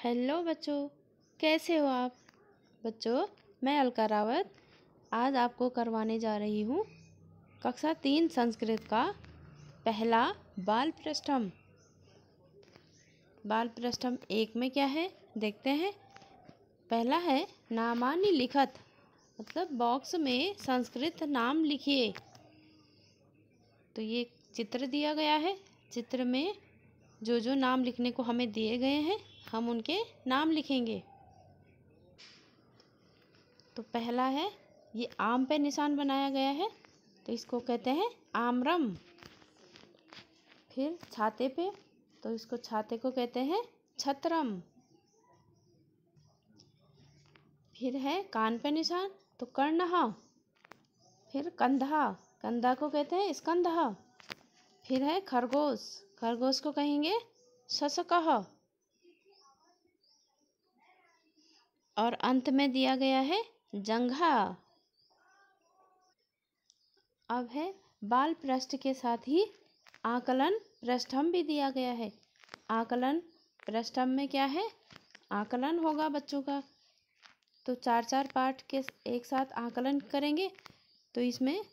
Hello बच्चों, कैसे हो आप? बच्चों, मैं अलका रावत आज आपको करवाने जा रही हूँ कक्षा 3 संस्कृत का पहला बाल पृष्ठम। बाल पृष्ठम 1 में क्या है देखते हैं। पहला है नामानि लिखत, मतलब बॉक्स में संस्कृत नाम लिखिए। तो ये चित्र दिया गया है। चित्र में जो जो नाम लिखने को हमें दिए गए हैं हम उनके नाम लिखेंगे। तो पहला है, ये आम पे निशान बनाया गया है तो इसको कहते हैं आम्रम। फिर छाते पे, तो इसको छाते को कहते हैं छत्रम। फिर है कान पे निशान, तो कर्णः। फिर कंधा, कंधा को कहते हैं स्कंधः। फिर है खरगोश, खरगोश को कहेंगे शशकः। और अंत में दिया गया है जंघा। अब है बाल पृष्ठ के साथ ही आकलन पृष्ठम भी दिया गया है। आकलन पृष्ठम में क्या है, आकलन होगा बच्चों का। तो 4-4 पाठ के एक साथ आकलन करेंगे। तो इसमें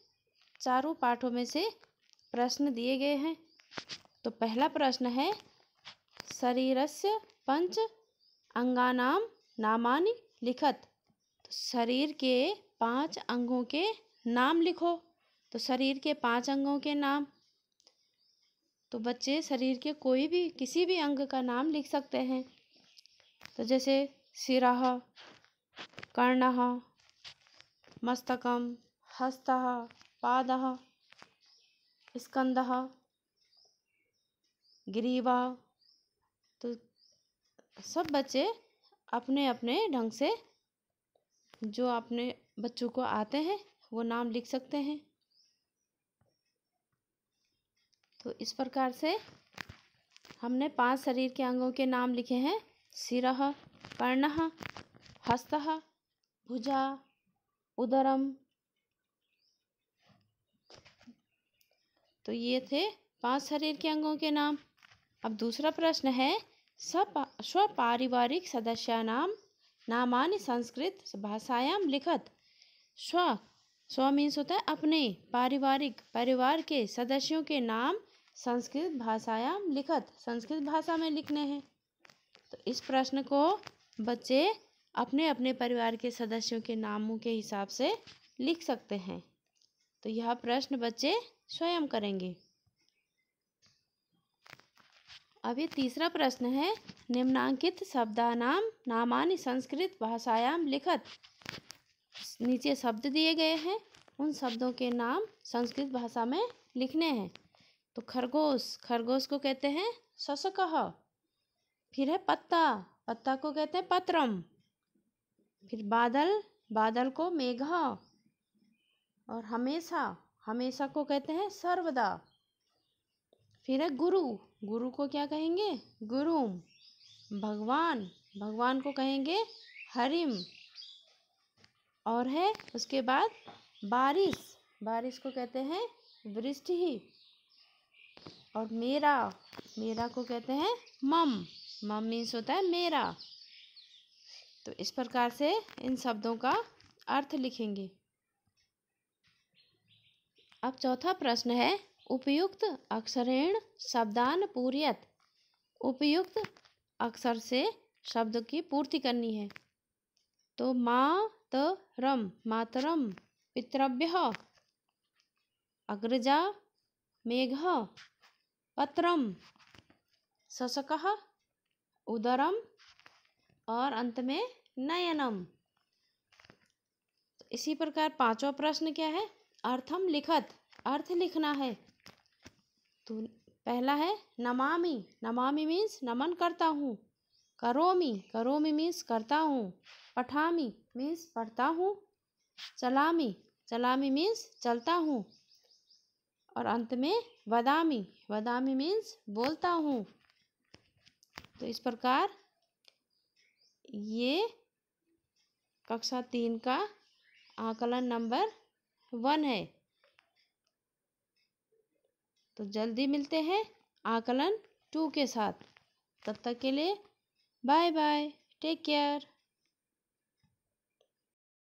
चारों पाठों में से प्रश्न दिए गए हैं। तो पहला प्रश्न है शरीरस्य पंच अंगानाम नामानि लिखत। तो शरीर के 5 अंगों के नाम लिखो। तो शरीर के 5 अंगों के नाम, तो बच्चे शरीर के कोई भी किसी भी अंग का नाम लिख सकते हैं। तो जैसे शिरः, कर्णः, मस्तकम, हस्तः, पादः, स्कंदः, ग्रीवा। तो सब बच्चे अपने अपने ढंग से जो अपने बच्चों को आते हैं वो नाम लिख सकते हैं। तो इस प्रकार से हमने 5 शरीर के अंगों के नाम लिखे हैं। शिरः, कर्णः, हस्तः, भुजा, उदरम। तो ये थे 5 शरीर के अंगों के नाम। अब दूसरा प्रश्न है स्वपारिवारिक सदस्यानाम नामानि संस्कृत भाषायाम लिखत। स्व मीन्स होता है अपने, पारिवारिक परिवार के सदस्यों के नाम संस्कृत भाषायाम लिखत, संस्कृत भाषा में लिखने हैं। तो इस प्रश्न को बच्चे अपने अपने परिवार के सदस्यों के नामों के हिसाब से लिख सकते हैं। तो यह प्रश्न बच्चे स्वयं करेंगे। अब ये तीसरा प्रश्न है निम्नांकित शब्दानाम नामानि संस्कृत भाषायाम लिखत। नीचे शब्द दिए गए हैं, उन शब्दों के नाम संस्कृत भाषा में लिखने हैं। तो खरगोश, खरगोश को कहते हैं शशकः। फिर है पत्ता, पत्ता को कहते हैं पत्रम। फिर बादल, बादल को मेघः। और हमेशा, हमेशा को कहते हैं सर्वदा। फिर है गुरु, गुरु को क्या कहेंगे गुरुम। भगवान, भगवान को कहेंगे हरिम। और है उसके बाद बारिश, बारिश को कहते हैं वृष्टि। और मेरा, मेरा को कहते हैं मम, मम मीन्स होता है मेरा। तो इस प्रकार से इन शब्दों का अर्थ लिखेंगे। अब चौथा प्रश्न है उपयुक्त अक्षरेण शब्दान पूर्यत। उपयुक्त अक्षर से शब्द की पूर्ति करनी है। तो मातरम, मातरम, पितृभ्यः, अग्रजा, मेघः, पत्रम, शशकः, उदरम और अंत में नयनम। तो इसी प्रकार पांचवा प्रश्न क्या है, अर्थम लिखत, अर्थ लिखना है। तो पहला है नमामि, नमामि मीन्स नमन करता हूँ। करोमि, करोमि मीन्स करता हूँ। पठामि मीन्स पढ़ता हूँ। चलामि, चलामि मीन्स चलता हूँ। और अंत में वदामि, वदामि मीन्स बोलता हूँ। तो इस प्रकार ये कक्षा 3 का आकलन नंबर 1 है। तो जल्दी मिलते हैं आकलन 2 के साथ। तब तक के लिए बाय बाय, टेक केयर।